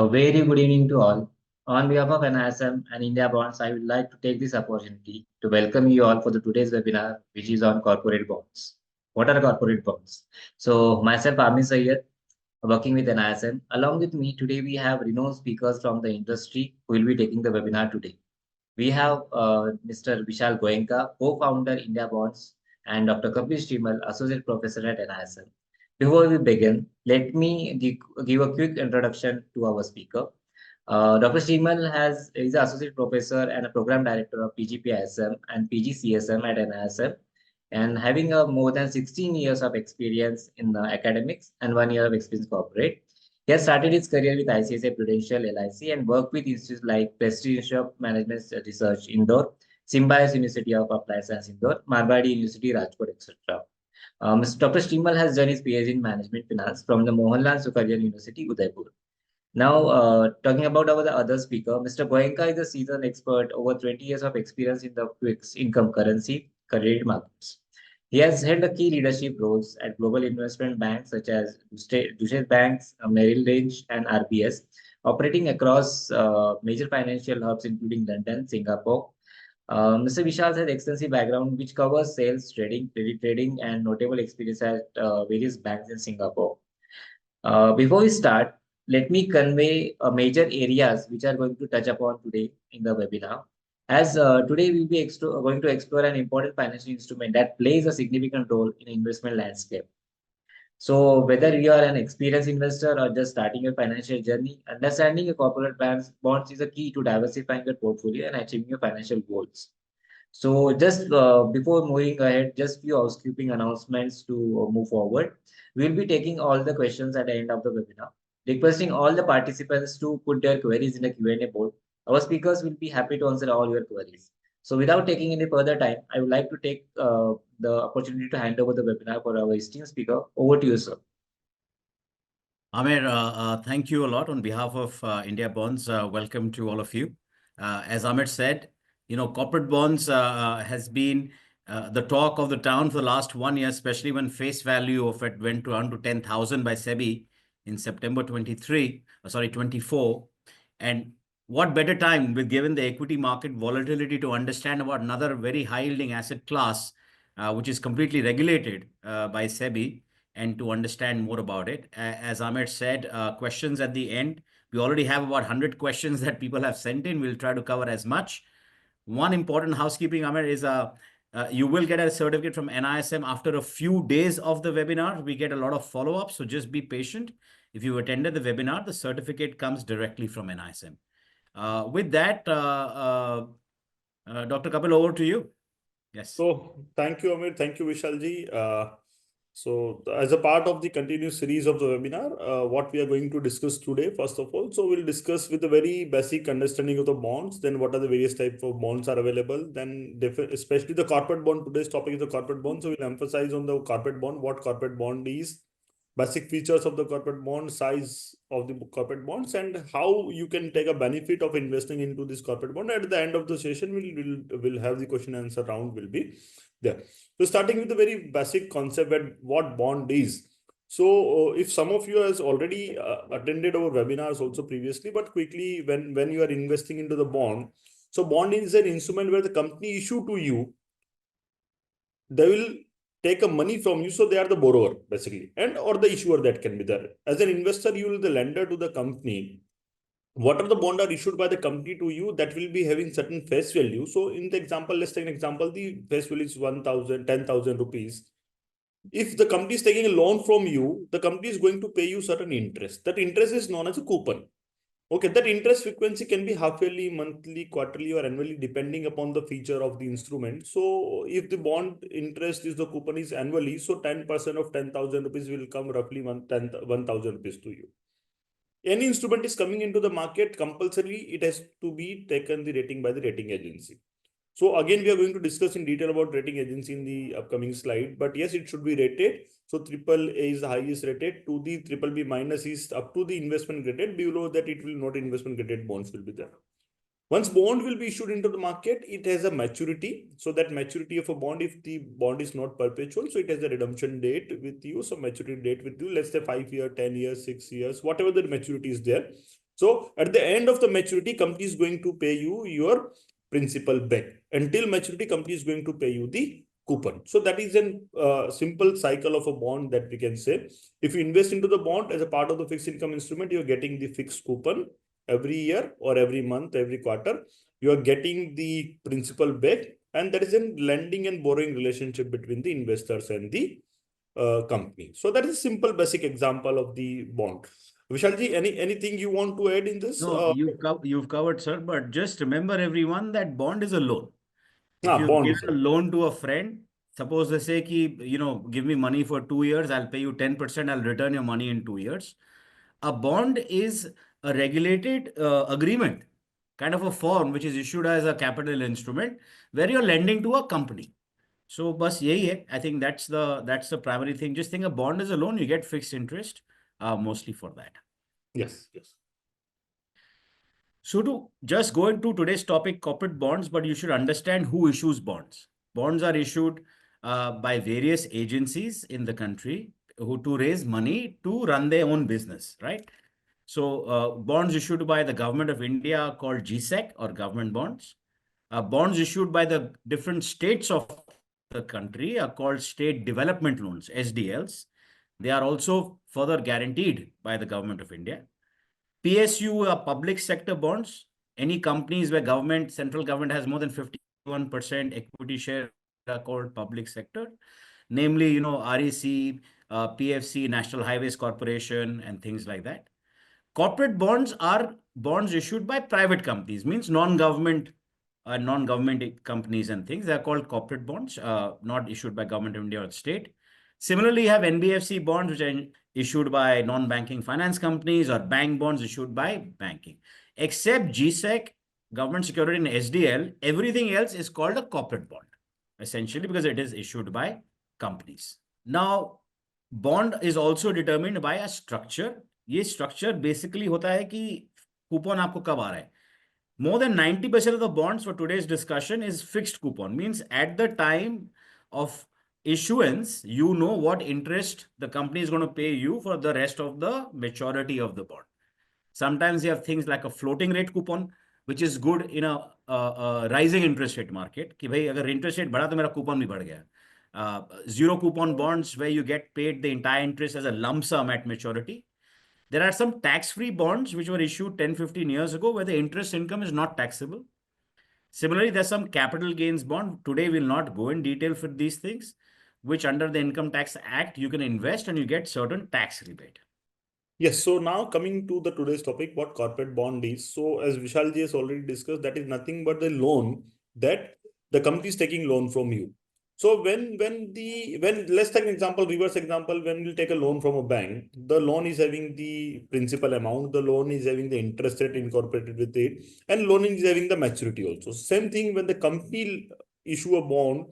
A very good evening to all. On behalf of NISM and India Bonds, I would like to take this opportunity to welcome you all for the today's webinar, which is on corporate bonds. What are corporate bonds? So, myself, Amit Sayyed, working with NISM. Along with me today, we have renowned speakers from the industry who will be taking the webinar today. We have Mr. Vishal Goenka, co-founder India Bonds, and Dr. Kapil Shrimal, associate professor at NISM. Before we begin, let me give a quick introduction to our speaker. Dr. Shrimal is an associate professor and a program director of PGPISM and PGCSM at NISM, and having a more than 16 years of experience in academics and 1 year of experience corporate. He has started his career with ICICI Prudential LIC and worked with institutes like Prestige Institute of Management Research, Indore, Symbiosis University of Applied Science, Indore, Marwadi University, Rajkot, etc. Mr. Dr. Shrimal has done his PhD in Management Finance from the Mohanlal Sukarjan University, Udaipur. Now, talking about our other speaker, Mr. Goenka is a seasoned expert, over 20 years of experience in the fixed income currency credit markets. He has held the key leadership roles at global investment banks such as Deutsche Banks, Merrill Lynch, and RBS, operating across major financial hubs including London, Singapore. Mr. Vishal has extensive background which covers sales, trading, credit trading, and notable experience at various banks in Singapore. Before we start, let me convey major areas which are going to touch upon today in the webinar. As today we'll be going to explore an important financial instrument that plays a significant role in investment landscape. So whether you are an experienced investor or just starting your financial journey, understanding your corporate bonds is a key to diversifying your portfolio and achieving your financial goals. So just before moving ahead, just few housekeeping announcements to move forward. We'll be taking all the questions at the end of the webinar, requesting all the participants to put their queries in the Q&A board. Our speakers will be happy to answer all your queries. So without taking any further time, I would like to take the opportunity to hand over the webinar for our esteemed speaker. Over to you, sir. Amir, thank you a lot on behalf of India Bonds. Welcome to all of you. As Amir said, corporate bonds has been the talk of the town for the last 1 year, especially when face value of it went down to 10,000 by SEBI in September 24. And what better time with given the equity market volatility to understand about another very high yielding asset class, which is completely regulated by SEBI, and to understand more about it. As Ahmed said, questions at the end. We already have about 100 questions that people have sent in. We'll try to cover as much. One important housekeeping, Ahmed, is you will get a certificate from NISM after a few days of the webinar. We get a lot of follow-ups, so just be patient. If you attended the webinar, the certificate comes directly from NISM. With that, Dr. Kapil, over to you. Yes. So thank you, Amir. Thank you, Vishalji. So as a part of the continuous series of the webinar, what we are going to discuss today, first of all, so we'll discuss with a very basic understanding of the bonds, then what are the various types of bonds are available, then especially the corporate bond. Today's topic is the corporate bond. So we'll emphasize on the corporate bond, what corporate bond is, basic features of the corporate bond, size of the corporate bonds, and how you can take a benefit of investing into this corporate bond. At the end of the session, we'll have the question and answer round will be there. So starting with the very basic concept at what bond is. So if some of you has already attended our webinars also previously, but quickly when you are investing into the bond, so bond is an instrument where the company issue to you, they will take a money from you, so they are the borrower basically, and or the issuer that can be there. As an investor, you will be the lender to the company. What are the bond are issued by the company to you, that will be having certain face value. So in the example, let's take an example, the face value is 10,000 rupees. If the company is taking a loan from you, the company is going to pay you certain interest. That interest is known as a coupon. Okay, that interest frequency can be half yearly, monthly, quarterly, or annually, depending upon the feature of the instrument. So if the bond interest is the coupon is annually, so 10% of 10,000 rupees will come roughly 1,000 rupees to you. Any instrument is coming into the market, compulsorily it has to be taken the rating by the rating agency. So again, we are going to discuss in detail about rating agency in the upcoming slide, but yes, it should be rated. So AAA is the highest rated, to the BBB minus is up to the investment graded. Below that, it will not investment graded bonds will be there. Once bond will be issued into the market, it has a maturity. So that maturity of a bond, if the bond is not perpetual, so it has a redemption date with you. So maturity date with you, let's say 5 years, 10 years, 6 years, whatever the maturity is there. So at the end of the maturity, company is going to pay you your principal back. Until maturity, company is going to pay you the coupon. So that is a simple cycle of a bond that we can say. If you invest into the bond as a part of the fixed income instrument, you're getting the fixed coupon every year or every month, every quarter. You are getting the principal back, and that is a lending and borrowing relationship between the investors and the company. So that is a simple basic example of the bond. Vishalji, anything you want to add in this? No, you've covered, sir. But just remember, everyone, that bond is a loan. If you've Bond given is a loan to a friend, suppose they say, ki, give me money for 2 years, I'll pay you 10%, I'll return your money in 2 years. A bond is a regulated agreement, kind of a form which is issued as a capital instrument where you're lending to a company. So, bas yahi hai. I think that's the primary thing. Just think a bond is a loan, you get fixed interest, mostly for that. Yes, yes. So to just go into today's topic, corporate bonds, but you should understand who issues bonds. Bonds are issued by various agencies in the country who to raise money to run their own business, right? So bonds issued by the government of India are called 𝐒𝐻𝐞𝐚𝐤𝐞𝐫𝐬 bonds. Bonds issued by the different states of the country are called state development loans, SDLs. They are also further guaranteed by the government of India. PSU are public sector bonds. Any companies where central government has more than 51% equity share are called public sector. Namely, REC, PFC, National Highways Corporation, and things like that. Corporate bonds are bonds issued by private companies, means non-government companies and things. They are called corporate bonds, not issued by government of India or state. Similarly, you have NBFC bonds, which are issued by non-banking finance companies, or bank bonds issued by banking. Except 𝐒𝐻𝐞𝐚𝐤𝐞𝐫𝐬, government security in SDL, everything else is called a corporate bond, essentially because it is issued by companies. Now, bond is also determined by a structure. ये structure basically होता है कि coupon आपको कब आ रहा है. More than 90% of the bonds for today's discussion is fixed coupon, means at the time of issuance, you know what interest the company is going to pay you for the rest of the maturity of the bond. Sometimes you have things like a floating rate coupon, which is good in a rising interest rate market. कि भाई अगर interest rate बढ़ा तो मेरा coupon भी बढ़ गया. Zero coupon bonds where you get paid the entire interest as a lump sum at maturity. There are some tax-free bonds which were issued 10-15 years ago where the interest income is not taxable. Similarly, there's some capital gains bond. Today, we'll not go in detail for these things, which under the Income Tax Act, you can invest and you get certain tax rebate. Yes, so now coming to the today's topic, what corporate bond is. So as Vishalji has already discussed, that is nothing but the loan that the company is taking loan from you. So when let's take an example, reverse example, when we take a loan from a bank, the loan is having the principal amount, the loan is having the interest rate incorporated with it, and loan is having the maturity also. Same thing when the company issue a bond,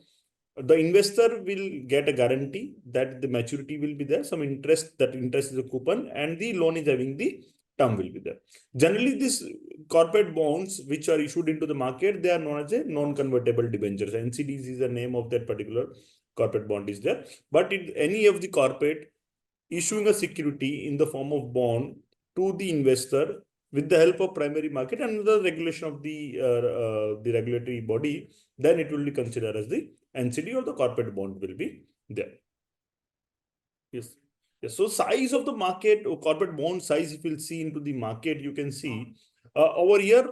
the investor will get a guarantee that the maturity will be there, some interest, that interest is a coupon, and the loan is having the term will be there. Generally, these corporate bonds which are issued into the market, they are known as a non-convertible debentures. NCDs is the name of that particular corporate bond is there. But in any of the corporate issuing a security in the form of bond to the investor with the help of primary market and the regulation of the regulatory body, then it will be considered as the NCD or the corporate bond will be there. Yes. Yes. So size of the market or corporate bond size, if you'll see into the market, you can see over here,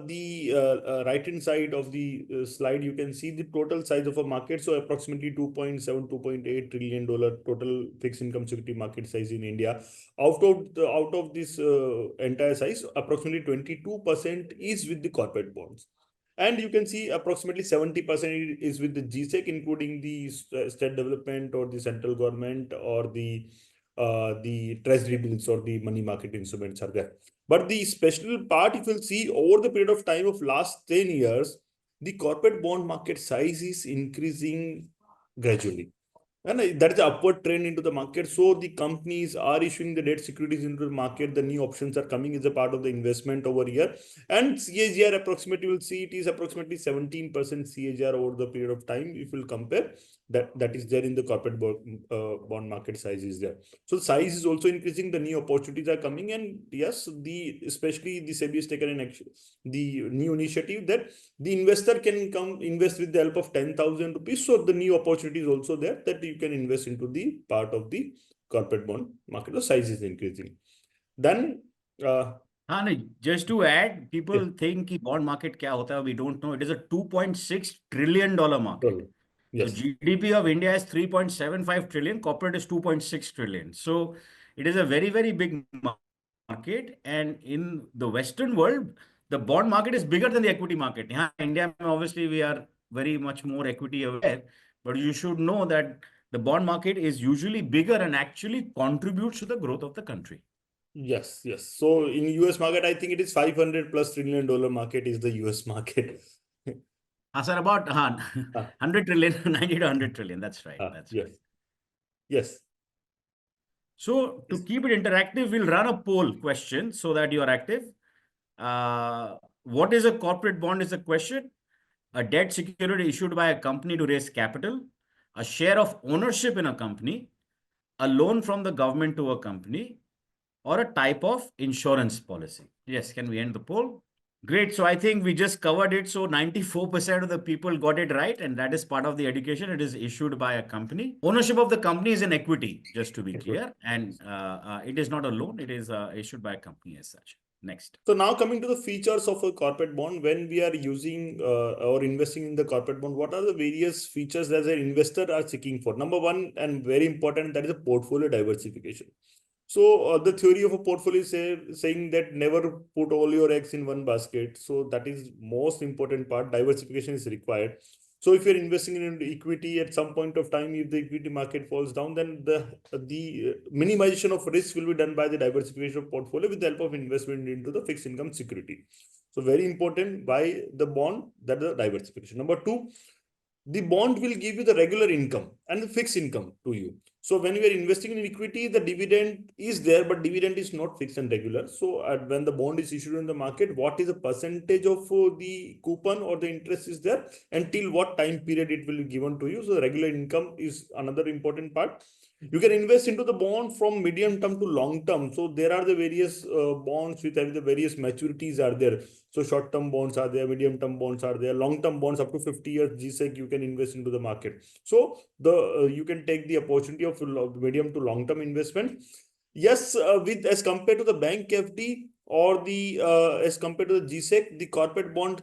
the right hand side of the slide, you can see the total size of a market. So approximately $2.7, $2.8 trillion total fixed income security market size in India. Out of this entire size, approximately 22% is with the corporate bonds. And you can see approximately 70% is with the 𝐒𝐻𝐞𝐚𝐤𝐞𝐫𝐬, including the state development or the central government or the treasury bills or the money market instruments are there. But the special part, if you'll see over the period of time of last 10 years, the corporate bond market size is increasing gradually. And that is an upward trend into the market. So the companies are issuing the debt securities into the market. The new options are coming as a part of the investment over here. And CAGR approximately, you will see it is approximately 17% CAGR over the period of time if you will compare. that is there in the corporate bond market. Size is there. So size is also increasing. The new opportunities are coming, and yes, especially the SEBI has taken an action, the new initiative that the investor can come invest with the help of 10,000 rupees. So the new opportunity is also there that you can invest into the part of the corporate bond market. The size is increasing. Then just to add, people yeah. think कि bond market क्या होता है, we don't know. It is a $2.6 trillion market. Yes. So GDP of India is 3.75 trillion, corporate is 2.6 trillion. So it is a very, very big market. And in the Western world, the bond market is bigger than the equity market. In India, obviously, we are very much more equity aware, but you should know that the bond market is usually bigger and actually contributes to the growth of the country. Yes, yes. So in US market, I think it is 500 plus $1 trillion market is the US market. Sir, about 100 trillion, 90 to 100 trillion. That's right. That's yes. right. Yes. So to keep it interactive, we'll run a poll question so that you are active. What is a corporate bond is a question. A debt security issued by a company to raise capital, a share of ownership in a company, a loan from the government to a company, or a type of insurance policy. Yes, can we end the poll? Great. So I think we just covered it. So 94% of the people got it right. And that is part of the education. It is issued by a company. Ownership of the company is an equity, just to be clear. And it is not a loan. It is issued by a company as such. Next. So now coming to the features of a corporate bond, when we are using or investing in the corporate bond, what are the various features that an investor are seeking for? Number one, and very important, that is a portfolio diversification. So the theory of a portfolio is saying that never put all your eggs in one basket. So that is most important part. Diversification is required. So if you're investing in equity at some point of time, if the equity market falls down, then the minimization of risk will be done by the diversification of portfolio with the help of investment into the fixed income security. So very important by the bond, that is the diversification. Number two, the bond will give you the regular income and the fixed income to you. So when we are investing in equity, the dividend is there, but dividend is not fixed and regular. So when the bond is issued in the market, what is the percentage of the coupon or the interest is there, and till what time period it will be given to you. So the regular income is another important part. You can invest into the bond from medium term to long term. So there are the various bonds with the various maturities are there. So short term bonds are there, medium term bonds are there, long term bonds up to 50 years GSEC you can invest into the market. So the you can take the opportunity of medium to long term investment. Yes, with as compared to the bank FD or the as compared to the GSEC, the corporate bond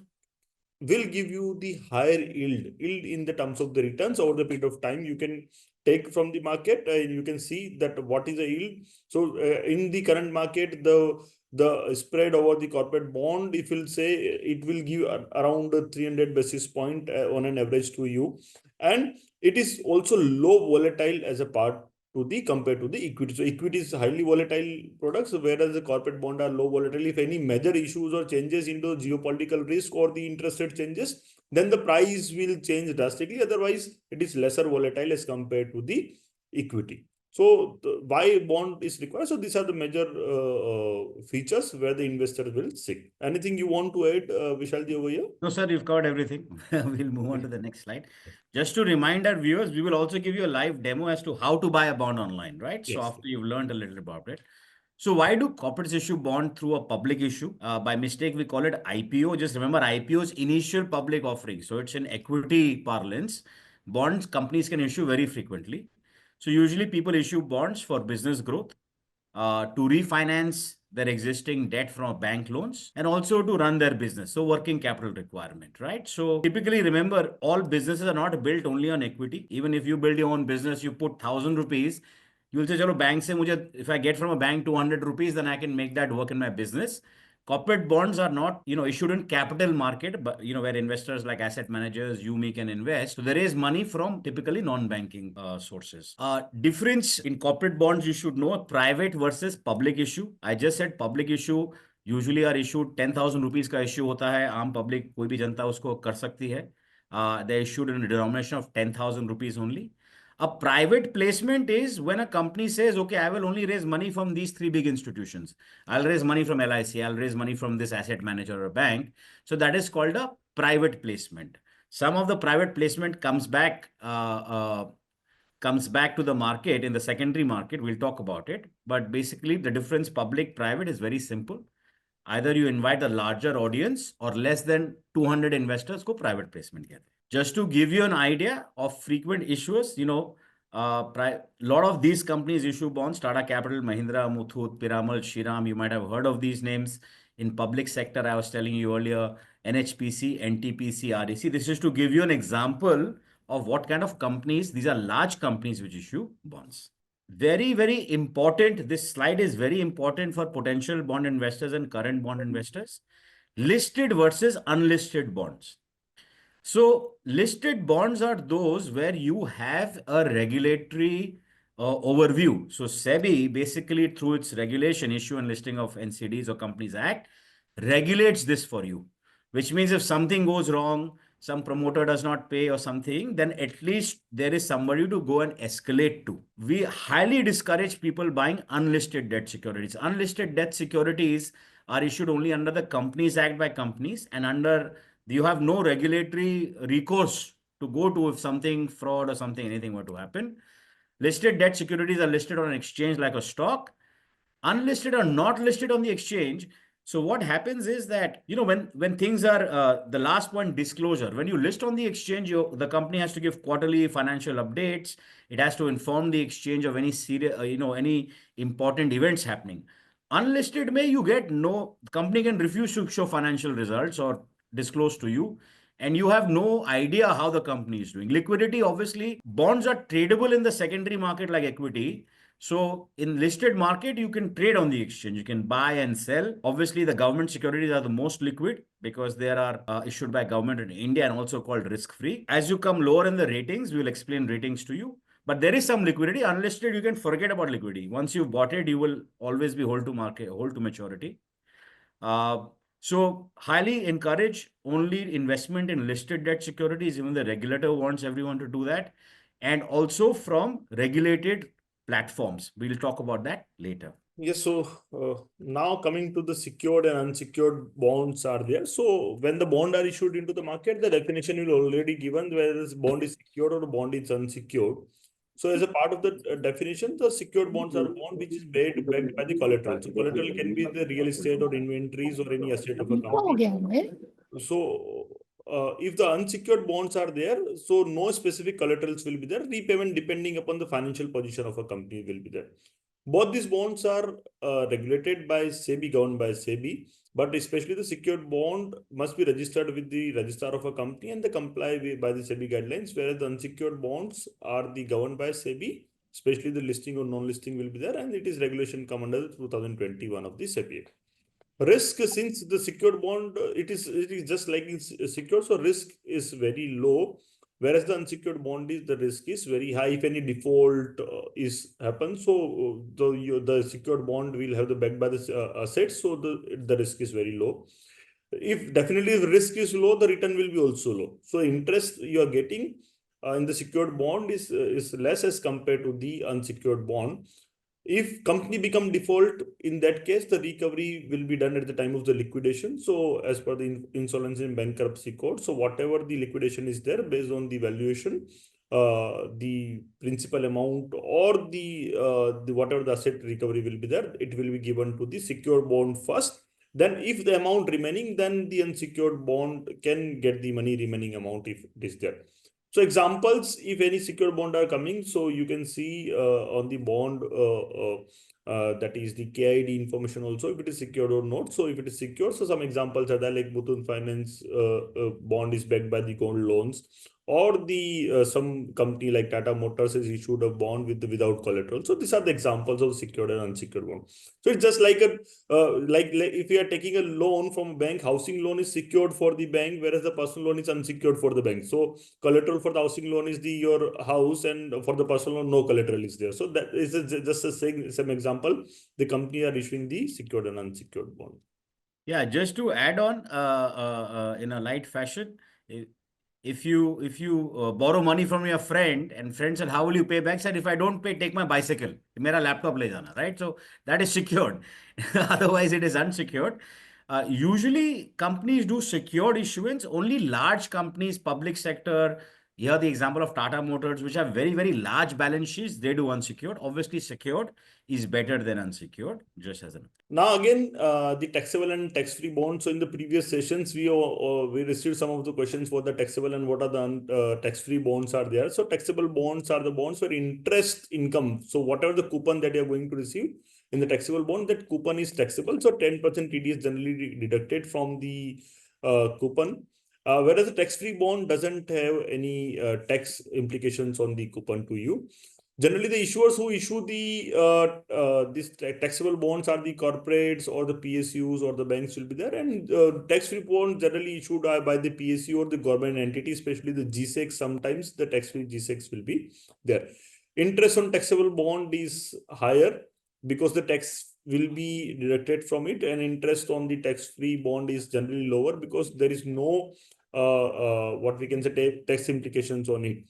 will give you the higher yield in the terms of the returns over the period of time. You can take from the market and you can see that what is the yield. So in the current market, the spread over the corporate bond, if you'll say, it will give around 300 basis point on an average to you, and it is also low volatile as a part to the compared to the equity. So equity is highly volatile products, whereas the corporate bond are low volatile. If any major issues or changes into geopolitical risk or the interest rate changes, then the price will change drastically. Otherwise, it is lesser volatile as compared to the equity. So why bond is required? So these are the major features where the investor will seek. Anything you want to add, Vishalji, over here? No, sir, you've covered everything. We'll move on to the next slide. Just to remind our viewers, we will also give you a live demo as to how to buy a bond online, right? Yes. So after you've learned a little about it. So why do corporates issue bond through a public issue? By mistake, we call it IPO. Just remember, IPO is initial public offering. So it's an equity parlance. Bonds companies can issue very frequently. So usually people issue bonds for business growth, to refinance their existing debt from bank loans, and also to run their business. So working capital requirement, right? So typically remember, all businesses are not built only on equity. Even if you build your own business, you put 1,000 rupees, you will say, chalo, bank se mujhe, if I get from a bank 200 rupees, then I can make that work in my business. Corporate bonds are not, issued in capital market, but, where investors like asset managers, you, me can invest. So there is money from typically non-banking sources. Difference in corporate bonds, you should know, private versus public issue. I just said public issue usually are issued 10,000 rupees का issue होता है. आम public कोई भी जनता उसको कर सकती है. They issued in a denomination of 10,000 rupees only. A private placement is when a company says, okay, I will only raise money from these three big institutions. I'll raise money from LIC. I'll raise money from this asset manager or bank. So that is called a private placement. Some of the private placement comes back to the market in the secondary market. We'll talk about it. But basically, the difference public-private is very simple. Either you invite a larger audience or less than 200 investors को private placement कहते हैं. Just to give you an idea of frequent issuers, lot of these companies issue bonds. Tata Capital, Mahindra, Muthoot, Piramal, Shriram. You might have heard of these names. In public sector, I was telling you earlier, NHPC, NTPC, REC. This is to give you an example of what kind of companies. These are large companies which issue bonds. Very, very important. This slide is very important for potential bond investors and current bond investors. Listed versus unlisted bonds. So listed bonds are those where you have a regulatory overview. So SEBI, basically through its regulation, issue and listing of NCDs or Companies Act, regulates this for you. Which means if something goes wrong, some promoter does not pay or something, then at least there is somebody to go and escalate to. We highly discourage people buying unlisted debt securities. Unlisted debt securities are issued only under the Companies Act by companies, and under you have no regulatory recourse to go to if something fraud or something, anything were to happen. Listed debt securities are listed on an exchange like a stock. Unlisted are not listed on the exchange. So what happens is that, when things are, the last one, disclosure. When you list on the exchange, the company has to give quarterly financial updates. It has to inform the exchange of any serious, any important events happening. Unlisted may you get no, company can refuse to show financial results or disclose to you, and you have no idea how the company is doing. Liquidity, obviously, bonds are tradable in the secondary market like equity. So in listed market, you can trade on the exchange. You can buy and sell. Obviously, the government securities are the most liquid because they are issued by government in India and also called risk-free. As you come lower in the ratings, we will explain ratings to you. But there is some liquidity. Unlisted, you can forget about liquidity. Once you've bought it, you will always be hold to maturity. So highly encourage only investment in listed debt securities. Even the regulator wants everyone to do that. And also from regulated platforms. We'll talk about that later. Yes, so now coming to the secured and unsecured bonds are there. So when the bond are issued into the market, the definition will already given whether this bond is secured or bond is unsecured. So as a part of the definition, the secured bonds are bond which is backed by the collateral. So collateral can be the real estate or inventories or any asset of a company. So if the unsecured bonds are there, so no specific collaterals will be there. Repayment depending upon the financial position of a company will be there. Both these bonds are regulated by SEBI, governed by SEBI, but especially the secured bond must be registered with the registrar of a company and they comply by the SEBI guidelines, whereas the unsecured bonds are governed by SEBI, especially the listing or non-listing will be there, and it is regulation come under the 2021 of the SEBI. Risk, since the secured bond, it is just like it's secured, so risk is very low. Whereas the unsecured bond the risk is very high. If any default happens, so the secured bond will have the backed by the assets, so the risk is very low. If definitely the risk is low, the return will be also low. So interest you are getting in the secured bond is less as compared to the unsecured bond. If company become default, in that case, the recovery will be done at the time of the liquidation. So as per the insolvency and bankruptcy code, so whatever the liquidation is there based on the valuation, the principal amount or the whatever the asset recovery will be there, it will be given to the secured bond first. Then if the amount remaining, then the unsecured bond can get the money remaining amount if it is there. So examples, if any secured bond are coming, so you can see on the bond, that is the KID information also, if it is secured or not. So if it is secured, so some examples are there like Muthoot Finance bond is backed by the gold loans, or the some company like Tata Motors has issued a bond without collateral. So these are the examples of secured and unsecured bond. So it's just like a like if you are taking a loan from a bank, housing loan is secured for the bank, whereas the personal loan is unsecured for the bank. So collateral for the housing loan is your house, and for the personal loan, no collateral is there. So that is just a same example. The company are issuing the secured and unsecured bond. Yeah, just to add on in a light fashion, if you borrow money from your friend and friend said, how will you pay back? Said, if I don't pay, take my bicycle. Mera laptop le jana, right? So that is secured. Otherwise, it is unsecured. Usually companies do secured issuance. Only large companies, public sector, here the example of Tata Motors, which have very, very large balance sheets, they do unsecured. Obviously, secured is better than unsecured, just as an. Now again, the taxable and tax-free bonds. So in the previous sessions, we received some of the questions for the taxable and what are the tax-free bonds are there. So taxable bonds are the bonds where interest income. So whatever the coupon that you are going to receive in the taxable bond, that coupon is taxable. So 10% TD is generally deducted from the coupon. Whereas the tax-free bond doesn't have any tax implications on the coupon to you. Generally, the issuers who issue these taxable bonds are the corporates or the PSUs or the banks will be there, and tax-free bonds generally issued by the PSU or the government entity, especially the GSEC. Sometimes the tax-free GSECs will be there. Interest on taxable bond is higher because the tax will be deducted from it, and interest on the tax-free bond is generally lower because there is no what we can say tax implications on it.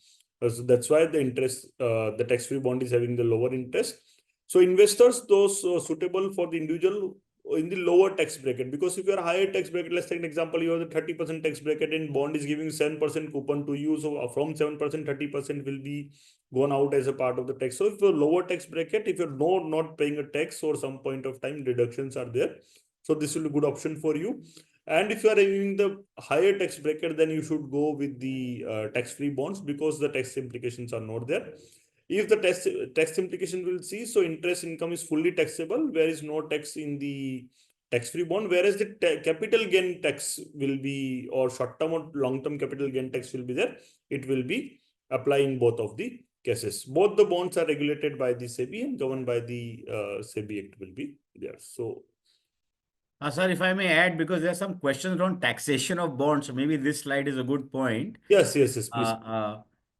So that's why the interest, the tax-free bond is having the lower interest. So investors, those suitable for the individual in the lower tax bracket, because if you are higher tax bracket, let's take an example, you have the 30% tax bracket and bond is giving 7% coupon to you. So from 7%, 30% will be gone out as a part of the tax. So if you're lower tax bracket, if you're not paying a tax or some point of time, deductions are there. So this will be a good option for you. And if you are having the higher tax bracket, then you should go with the tax-free bonds because the tax implications are not there. If the tax implication will see, so interest income is fully taxable, there is no tax in the tax-free bond, whereas the capital gain tax will be, or short-term or long-term capital gain tax will be there. It will be applying both of the cases. Both the bonds are regulated by the SEBI and governed by the SEBI Act will be there. So Sir, if I may add, because there are some questions around taxation of bonds, so maybe this slide is a good point. yes, please.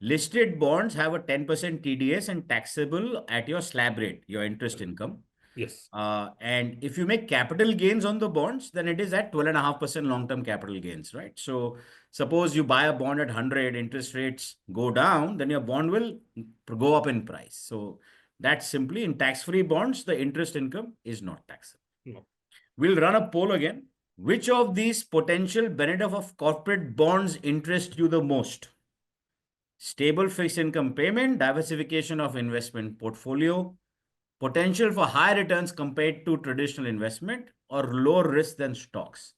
Listed bonds have a 10% TDS and taxable at your slab rate, your interest income. Yes. And if you make capital gains on the bonds, then it is at 12.5% long-term capital gains, right? So suppose you buy a bond at 100, interest rates go down, then your bond will go up in price. So that's simply in tax-free bonds, the interest income is not taxable. No. We'll run a poll again. Which of these potential benefits of corporate bonds interest you the most? Stable fixed income payment, diversification of investment portfolio, potential for high returns compared to traditional investment, or lower risk than stocks.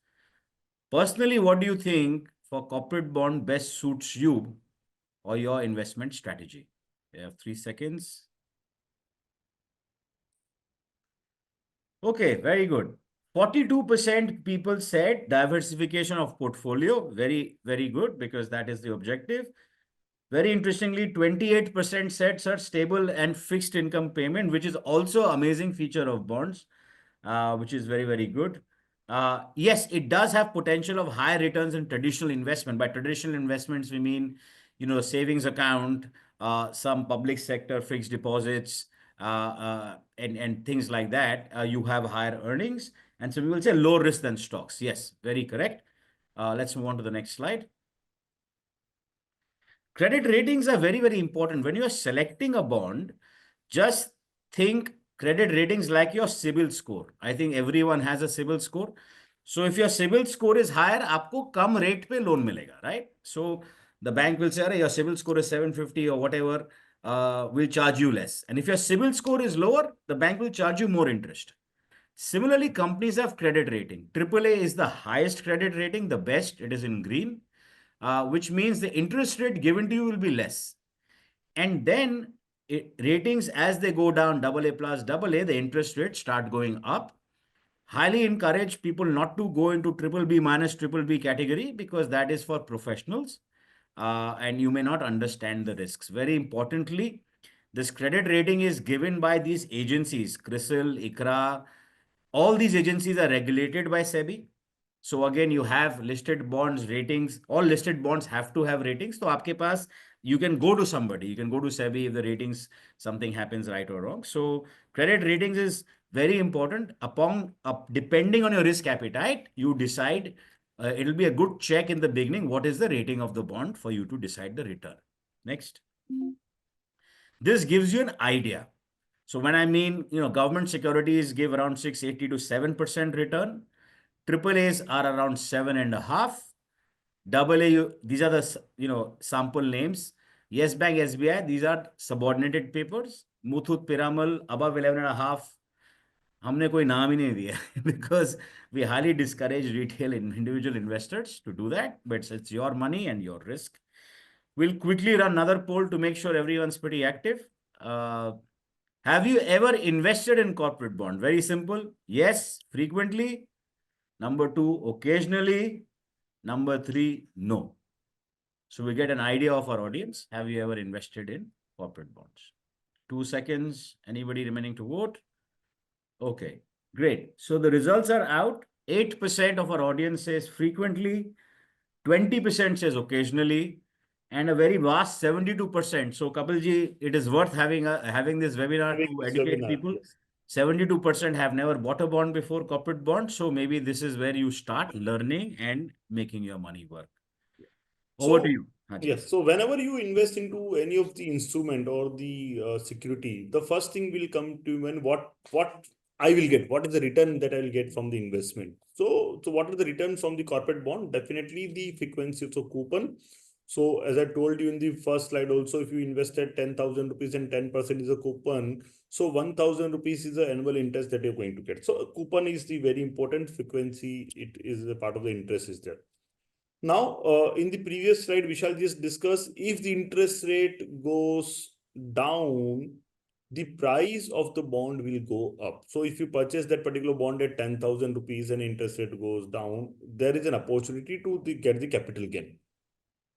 Personally, what do you think for corporate bond best suits you or your investment strategy? You have 3 seconds. Okay, very good. 42% people said diversification of portfolio. Very, very good, because that is the objective. Very interestingly, 28% said, sir, stable and fixed income payment, which is also amazing feature of bonds, which is very, very good. Yes, it does have potential of high returns in traditional investment. By traditional investments, we mean, savings account, some public sector fixed deposits, and things like that. You have higher earnings. And so we will say low risk than stocks. Yes, very correct. Let's move on to the next slide. Credit ratings are very, very important. When you are selecting a bond, just think credit ratings like your CIBIL score. I think everyone has a CIBIL score. So if your CIBIL score is higher, आपको कम rate पे loan मिलेगा, right? So the bank will say, your CIBIL score is 750 or whatever, will charge you less. And if your CIBIL score is lower, the bank will charge you more interest. Similarly, companies have credit rating. AAA is the highest credit rating, the best. It is in green, which means the interest rate given to you will be less. And then ratings, as they go down, AA plus AA, the interest rates start going up. Highly encourage people not to go into BBB minus BBB category, because that is for professionals, and you may not understand the risks. Very importantly, this credit rating is given by these agencies, CRISIL, ICRA. All these agencies are regulated by SEBI. So again, you have listed bonds ratings. All listed bonds have to have ratings. So aapke paas, you can go to somebody. You can go to SEBI if the ratings, something happens right or wrong. So credit ratings is very important. Depending on your risk appetite, you decide. It'll be a good check in the beginning. What is the rating of the bond for you to decide the return? Next. This gives you an idea. So when I mean, government securities give around 680 to 7% return. Triple A's are around 7.5. Double A, these are the sample names. Yes Bank, SBI, these are subordinated papers. Muthoot, Piramal, above 11.5. हमने कोई नाम ही नहीं दिया because we highly discourage retail individual investors to do that, but it's your money and your risk. We'll quickly run another poll to make sure everyone's pretty active. Have you ever invested in corporate bond? Very simple. Yes, frequently. Number 2, occasionally. Number 3, no. So we get an idea of our audience. Have you ever invested in corporate bonds? 2 seconds. Anybody remaining to vote? Okay, great. So the results are out. 8% of our audience says frequently, 20% says occasionally, and a very vast 72%. So Kapilji, it is worth having this webinar to educate people. Yes. 72% have never bought a bond before, corporate bond. So maybe this is where you start learning and making your money work. Over to you. Yes. So whenever you invest into any of the instrument or the security, the first thing will come to when what I will get, what is the return that I will get from the investment. So what are the returns from the corporate bond? Definitely the frequency of coupon. So as I told you in the first slide also, if you invested 10,000 rupees and 10% is a coupon, so 1,000 rupees is the annual interest that you're going to get. So a coupon is the very important frequency. It is a part of the interest is there. Now, in the previous slide, Vishal just discussed if the interest rate goes down, the price of the bond will go up. So if you purchase that particular bond at 10,000 rupees and interest rate goes down, there is an opportunity to get the capital gain.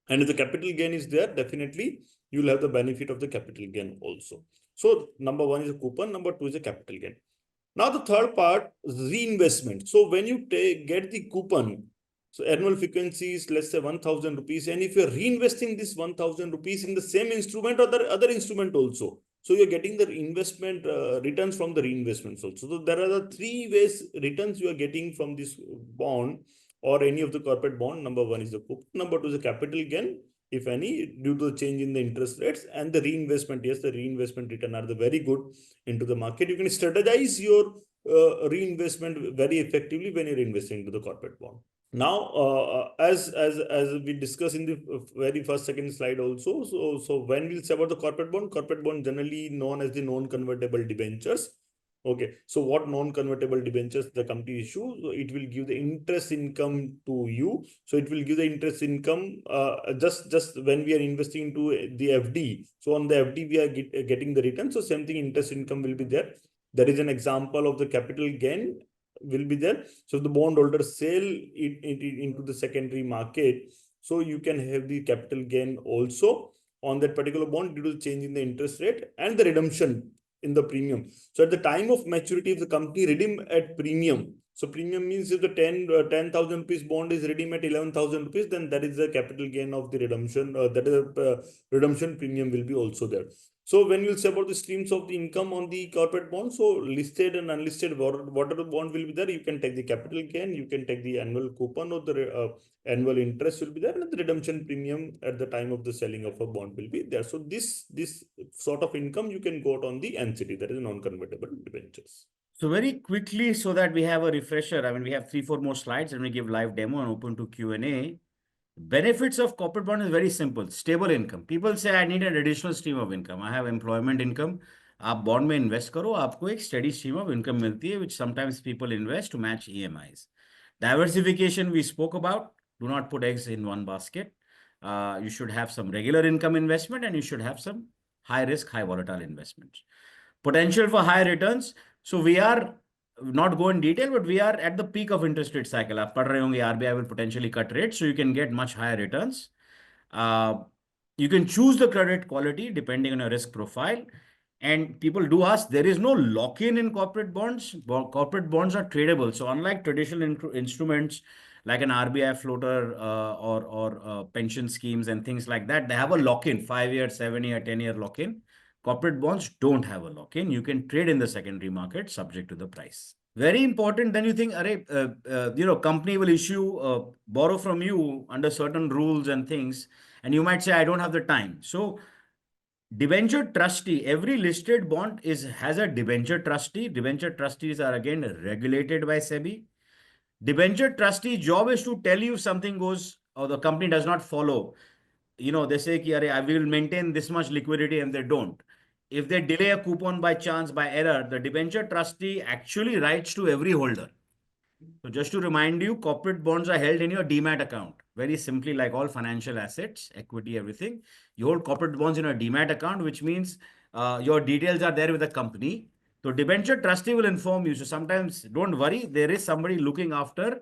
And if the capital gain is there, definitely you will have the benefit of the capital gain also. So number 1 is a coupon, number 2 is a capital gain. Now the third part is reinvestment. So when you get the coupon, so annual frequency is, let's say, 1,000 rupees. And if you're reinvesting this 1,000 rupees in the same instrument or the other instrument also, so you're getting the investment returns from the reinvestments also. So there are the 3 ways returns you are getting from this bond or any of the corporate bond. Number 1 is the coupon. Number 2 is the capital gain, if any, due to the change in the interest rates, and the reinvestment. Yes, the reinvestment return are the very good into the market. You can strategize your reinvestment very effectively when you're investing into the corporate bond. Now, as we discussed in the very second slide also, so when we'll say about the corporate bond generally known as the non-convertible debentures. Okay, so what non-convertible debentures the company issues? So it will give the interest income to you. So it will give the interest income just when we are investing into the FD. So on the FD we are getting the return. So same thing, interest income will be there. There is an example of the capital gain will be there. So the bondholder sell it into the secondary market. So you can have the capital gain also on that particular bond due to the change in the interest rate and the redemption in the premium. So at the time of maturity, if the company redeem at premium, so premium means if the 10,000 rupees bond is redeemed at 11,000 rupees, then that is the capital gain of the redemption. That is redemption premium will be also there. So when we'll say about the streams of the income on the corporate bond, so listed and unlisted, whatever bond will be there, you can take the capital gain, you can take the annual coupon or the annual interest will be there, and the redemption premium at the time of the selling of a bond will be there. So this sort of income you can go on the NCD, that is non-convertible debentures. So very quickly, so that we have a refresher, I mean, we have 3-4 more slides and we give live demo and open to Q&A. Benefits of corporate bond is very simple. Stable income. People say, I need an additional stream of income. I have employment income. आप bond में invest करो, आपको एक steady stream of income मिलती है, which sometimes people invest to match EMIs. Diversification we spoke about. Do not put eggs in one basket. You should have some regular income investment and you should have some high risk, high volatile investments. Potential for high returns. So we are not go in detail, but we are at the peak of interest rate cycle. आप पढ़ रहे होंगे, RBI will potentially cut rates, so you can get much higher returns. You can choose the credit quality depending on your risk profile. And people do ask, there is no lock-in in corporate bonds. Corporate bonds are tradable. So unlike traditional instruments like an RBI floater or pension schemes and things like that, they have a lock-in, 5-year, 7-year, 10-year lock-in. Corporate bonds don't have a lock-in. You can trade in the secondary market subject to the price. Very important. Then you think, company will issue, borrow from you under certain rules and things. And you might say, I don't have the time. So debenture trustee, every listed bond has a debenture trustee. Debenture trustees are again regulated by SEBI. Debenture trustee job is to tell you if something goes or the company does not follow. They say, I will maintain this much liquidity, and they don't. If they delay a coupon by chance, by error, the debenture trustee actually writes to every holder. So just to remind you, corporate bonds are held in your demat account. Very simply, like all financial assets, equity, everything. You hold corporate bonds in a demat account, which means your details are there with the company. So debenture trustee will inform you. So sometimes don't worry, there is somebody looking after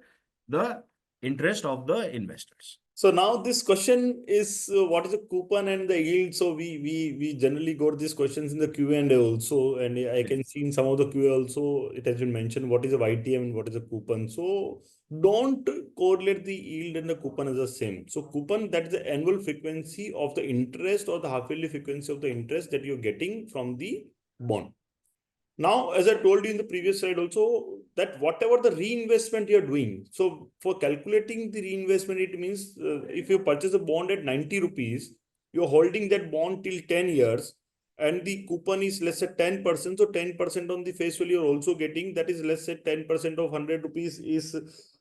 the interest of the investors. So now this question is what is the coupon and the yield? So we generally got these questions in the Q&A also, and I can see in some of the QA also it has been mentioned what is a YTM and what is a coupon. So don't correlate the yield and the coupon as the same. So coupon, that is the annual frequency of the interest or the half yearly frequency of the interest that you're getting from the bond. Now, as I told you in the previous slide also, that whatever the reinvestment you're doing, so for calculating the reinvestment, it means if you purchase a bond at 90 rupees, you're holding that bond till 10 years, and the coupon is let's say 10%. So 10% on the face value you're also getting, that is let's say 10% of 100 rupees is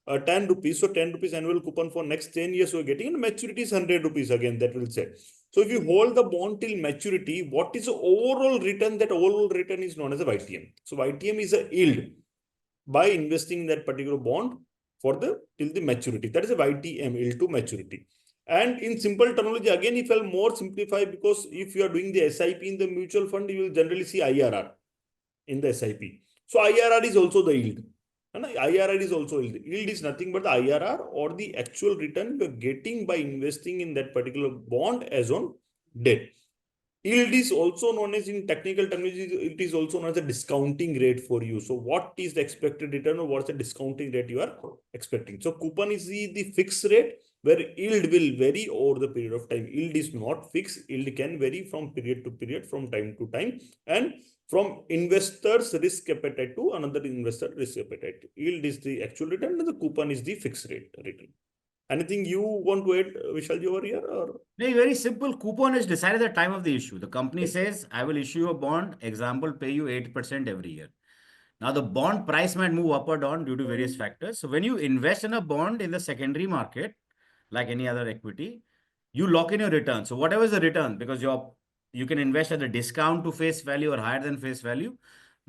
10 rupees. So 10 rupees annual coupon for next 10 years you're getting, and maturity is 100 rupees again, that will say. So if you hold the bond till maturity, what is the overall return? That overall return is known as a YTM. So YTM is a yield by investing in that particular bond for the till the maturity. That is a YTM, yield to maturity. And in simple terminology, again, if I'll more simplify, because if you are doing the SIP in the mutual fund, you will generally see IRR in the SIP. So IRR is also the yield. And IRR is also yield. Yield is nothing but the IRR or the actual return you're getting by investing in that particular bond as on debt. Yield is also known as, in technical terminology, it is also known as a discounting rate for you. So what is the expected return or what's the discounting rate you are expecting? So coupon is the fixed rate, where yield will vary over the period of time. Yield is not fixed. Yield can vary from period to period, from time to time, and from investor's risk appetite to another investor risk appetite. Yield is the actual return and the coupon is the fixed rate return. Anything you want to add, Vishal, over here? Or? Very simple. Coupon is decided at the time of the issue. The company says, I will issue a bond, example, pay you 8% every year. Now, the bond price might move up or down due to various factors. So when you invest in a bond in the secondary market, like any other equity, you lock in your return. So whatever is the return, because you can invest at a discount to face value or higher than face value.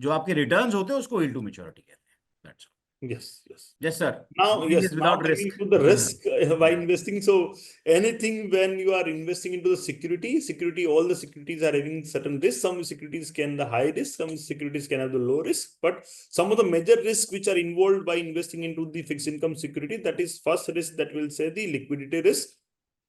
जो आपके returns होते हैं उसको yield to maturity कहते हैं. That's all. Yes. Yes, sir. Now, Nothing is without risk. To the risk by investing. So anything when you are investing into the security, all the securities are having certain risks. Some securities can have the high risk, some securities can have the low risk. But some of the major risks which are involved by investing into the fixed income security, that is first risk, that will say the liquidity risk.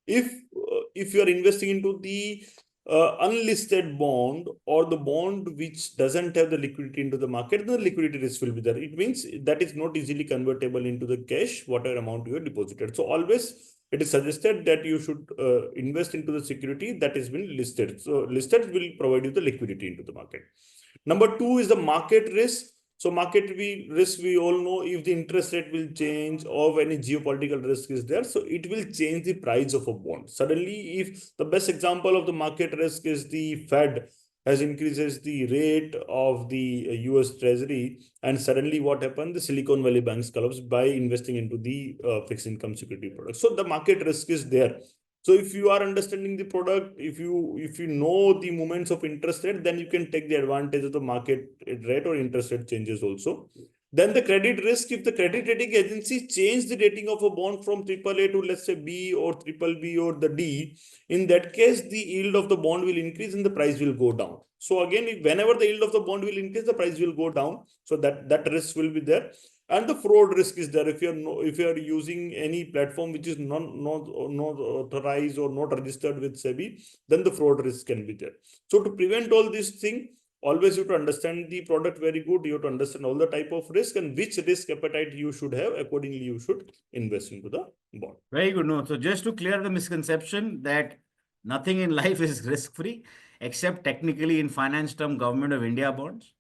If you are investing into the unlisted bond or the bond which doesn't have the liquidity into the market, the liquidity risk will be there. It means that is not easily convertible into the cash, whatever amount you have deposited. So always it is suggested that you should invest into the security that has been listed. So listed will provide you the liquidity into the market. Number two is the market risk. So market risk, we all know, if the interest rate will change or any geopolitical risk is there, so it will change the price of a bond. Suddenly, if the best example of the market risk is the Fed has increases the rate of the US Treasury, and suddenly what happened? The Silicon Valley banks collapse by investing into the fixed income security products. So the market risk is there. So if you are understanding the product, if you know the movements of interest rate, then you can take the advantage of the market rate or interest rate changes also. Then the credit risk, if the credit rating agency change the rating of a bond from AAA to let's say B or BBB or the D, in that case, the yield of the bond will increase and the price will go down. So again, whenever the yield of the bond will increase, the price will go down. So that risk will be there. And the fraud risk is there. If you are using any platform which is not authorized or not registered with SEBI, then the fraud risk can be there. So to prevent all these things, always you have to understand the product very good. You have to understand all the type of risk and which risk appetite you should have. Accordingly, you should invest into the bond. Very good. No, so just to clear the misconception that nothing in life is risk-free, except technically in finance term, Government of India bonds.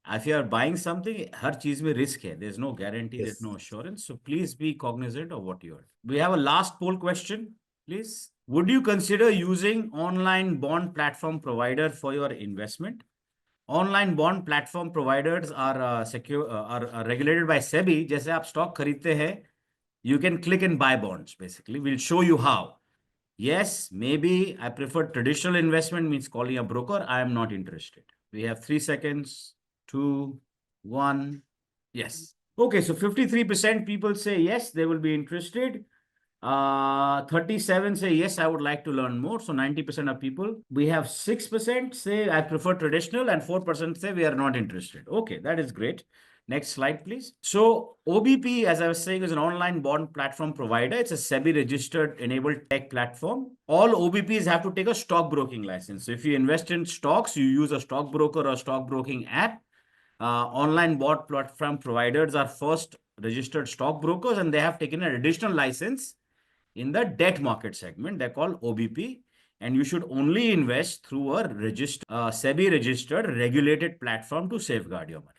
If you are buying something, हर चीज में risk है. There's no guarantee, there's no assurance. So please be cognizant of what you are. We have a last poll question, please. Would you consider using online bond platform provider for your investment? Online bond platform providers are regulated by SEBI. जैसे आप stock खरीदते हैं, you can click and buy bonds. Basically, we'll show you how. Yes, maybe I prefer traditional investment, means calling a broker. I am not interested. We have 3 seconds. 2, 1. Yes. Okay, so 53% people say yes, they will be interested. 37 say yes, I would like to learn more. So 90% of people. We have 6% say I prefer traditional, and 4% say we are not interested. Okay, that is great. Next slide, please. So OBP, as I was saying, is an online bond platform provider. It's a SEBI registered enabled tech platform. All OBPs have to take a stockbroking license. So if you invest in stocks, you use a stockbroker or stockbroking app. Online bond platform providers are first registered stockbrokers, and they have taken an additional license in the debt market segment. They're called OBP, and you should only invest through a SEBI registered regulated platform to safeguard your money.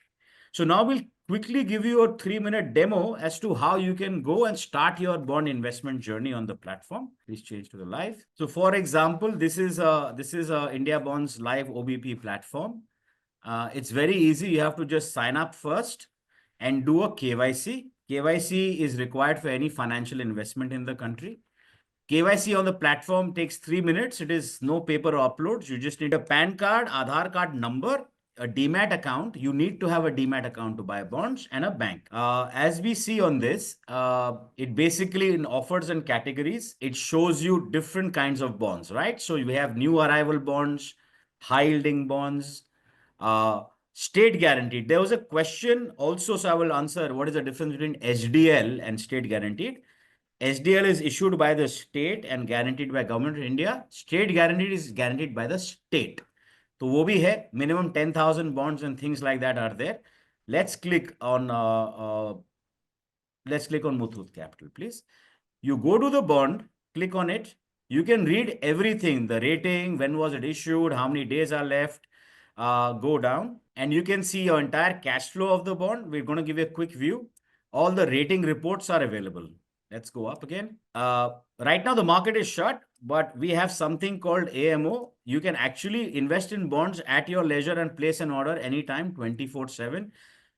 So now we'll quickly give you a 3-minute demo as to how you can go and start your bond investment journey on the platform. Please change to the live. So for example, this is IndiaBonds live OBP platform. It's very easy. You have to just sign up first and do a KYC. KYC is required for any financial investment in the country. KYC on the platform takes 3 minutes. It is no paper uploads. You just need a PAN card, Aadhaar card number, a demat account. You need to have a demat account to buy bonds, and a bank. As we see on this, it basically in offers and categories, it shows you different kinds of bonds, right? So you have new arrival bonds, high yielding bonds, state guaranteed. There was a question also, so I will answer what is the difference between SDL and state guaranteed. SDL is issued by the state and guaranteed by government of India. State guaranteed is guaranteed by the state. तो वो भी है, minimum 10,000 bonds and things like that are there. Let's click on Muthoot Capital, please. You go to the bond, click on it. You can read everything, the rating, when was it issued, how many days are left. Go down and you can see your entire cash flow of the bond. We're going to give you a quick view. All the rating reports are available. Let's go up again. Right now the market is shut, but we have something called AMO. You can actually invest in bonds at your leisure and place an order anytime, 24/7.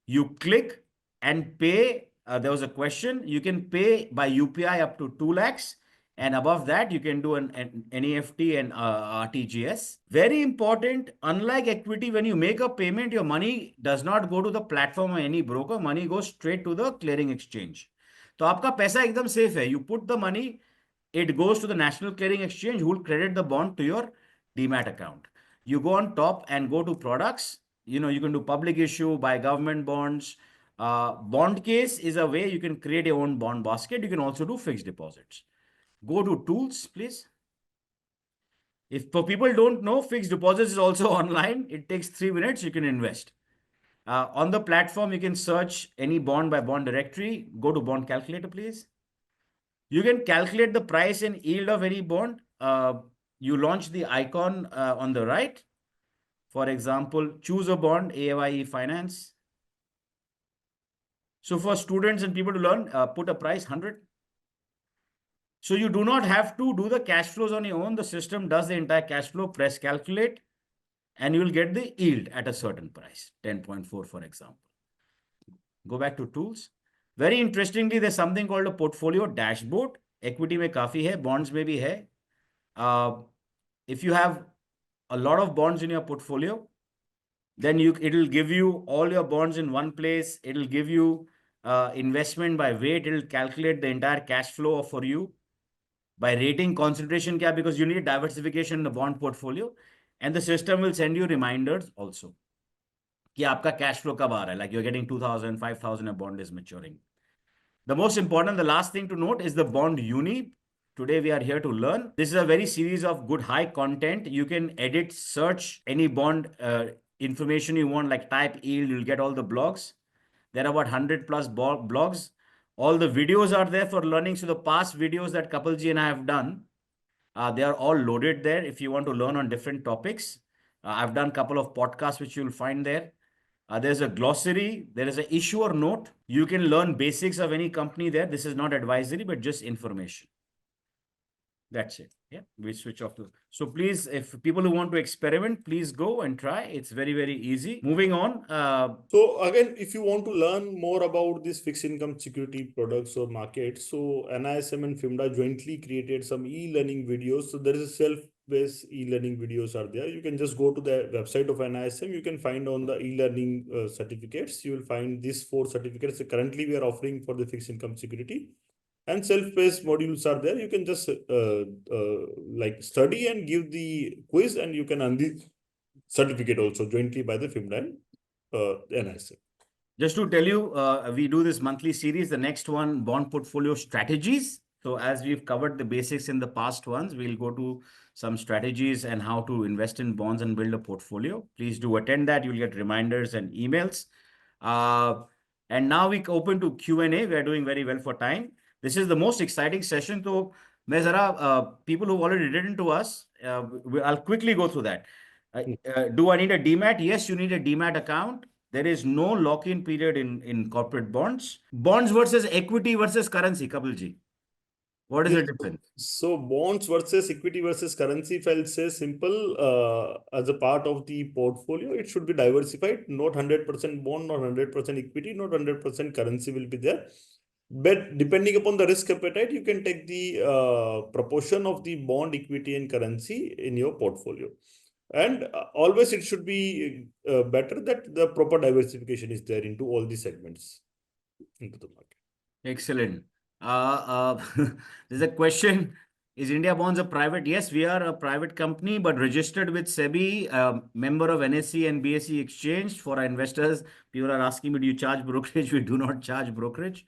You click and pay. There was a question. You can pay by UPI up to 2 lakhs. And above that, you can do an NEFT and RTGS. Very important, unlike equity, when you make a payment, your money does not go to the platform or any broker. Money goes straight to the clearing exchange. तो आपका पैसा एकदम safe है. You put the money, it goes to the national clearing exchange, who will credit the bond to your demat account. You go on top and go to products. You can do public issue, buy government bonds. Bond case is a way you can create your own bond basket. You can also do fixed deposits. Go to tools, please. If for people don't know, fixed deposits is also online. It takes 3 minutes. You can invest. On the platform, you can search any bond by bond directory. Go to bond calculator, please. You can calculate the price and yield of any bond. You launch the icon on the right. For example, choose a bond, AYE Finance. So for students and people to learn, put a price 100. So you do not have to do the cash flows on your own. The system does the entire cash flow. Press calculate, and you will get the yield at a certain price, 10.4, for example. Go back to tools. Very interestingly, there's something called a portfolio dashboard. Equity में काफी है, bonds में भी है. If you have a lot of bonds in your portfolio, then it'll give you all your bonds in one place. It'll give you investment by weight. It'll calculate the entire cash flow for you. By rating concentration क्या, because you need diversification in the bond portfolio, and the system will send you reminders also कि आपका cash flow कब आ रहा है, like you're getting 2,000, 5,000, a bond is maturing. The most important, the last thing to note is the bond uni. Today we are here to learn. This is a very series of good high content. You can edit, search any bond information you want, like type yield, you'll get all the blogs. There are about 100 plus blogs. All the videos are there for learning. So the past videos that Kapilji and I have done, they are all loaded there if you want to learn on different topics. I've done a couple of podcasts which you'll find there. There's a glossary. There is an issuer note. You can learn basics of any company there. This is not advisory, but just information. That's it. Yeah, we switch off the. So please, if people who want to experiment, please go and try. It's very, very easy. Moving on. So again, if you want to learn more about these fixed income security products or markets, so NISM and FIMDA jointly created some e-learning videos. So there is a self-based e-learning videos are there. You can just go to the website of NISM. You can find on the e-learning certificates. You will find these 4 certificates that currently we are offering for the fixed income security. And self-paced modules are there. You can just like study and give the quiz, and you can earn the certificate also jointly by the FIMDA and NISM. Just to tell you, we do this monthly series. The next one, bond portfolio strategies. So as we've covered the basics in the past ones, we'll go to some strategies and how to invest in bonds and build a portfolio. Please do attend that. You'll get reminders and emails. And now we open to Q&A. We are doing very well for time. This is the most exciting session. So, people who've already written to us, I'll quickly go through that. Do I need a DMAT? Yes, you need a DMAT account. There is no lock-in period in corporate bonds. Bonds versus equity versus currency, Kapilji. What is the difference? So bonds versus equity versus currency, if I'll say simple, as a part of the portfolio, it should be diversified, not 100% bond, not 100% equity, not 100% currency will be there. But depending upon the risk appetite, you can take the proportion of the bond, equity, and currency in your portfolio. And always it should be better that the proper diversification is there into all the segments into the market. Excellent. There's a question. Is India Bonds a private? Yes, we are a private company, but registered with SEBI, member of NSE and BSE exchange. For our investors, people are asking me, do you charge brokerage? We do not charge brokerage.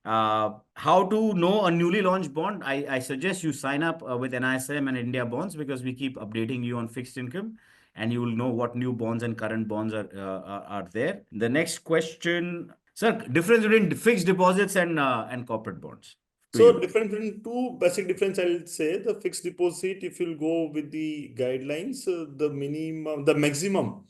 How to know a newly launched bond? I suggest you sign up with NISM and India Bonds, because we keep updating you on fixed income, and you will know what new bonds and current bonds are there. The next question, sir, difference between fixed deposits and corporate bonds. So different between 2 basic difference, I'll say. The fixed deposit, if you'll go with the guidelines, the maximum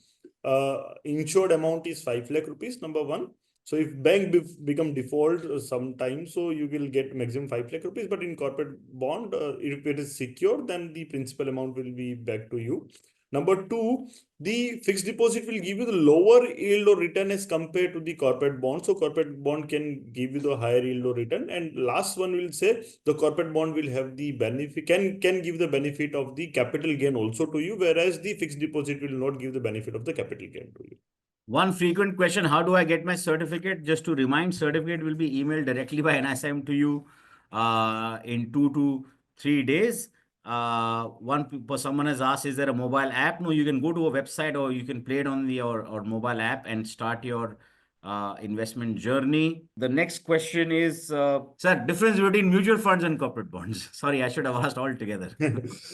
insured amount is 5 lakh rupees, number 1. So if bank become default sometimes, so you will get maximum 5 lakh rupees. But in corporate bond, if it is secure, then the principal amount will be back to you. Number 2, the fixed deposit will give you the lower yield or return as compared to the corporate bond. So corporate bond can give you the higher yield or return. And last one will say the corporate bond will have the benefit, can give the benefit of the capital gain also to you, whereas the fixed deposit will not give the benefit of the capital gain to you. One frequent question, how do I get my certificate? Just to remind, certificate will be emailed directly by NISM to you in 2 to 3 days. Someone has asked, is there a mobile app? No, you can go to a website, or you can play it on your mobile app and start your investment journey. The next question is, sir, difference between mutual funds and corporate bonds. Sorry, I should have asked all together.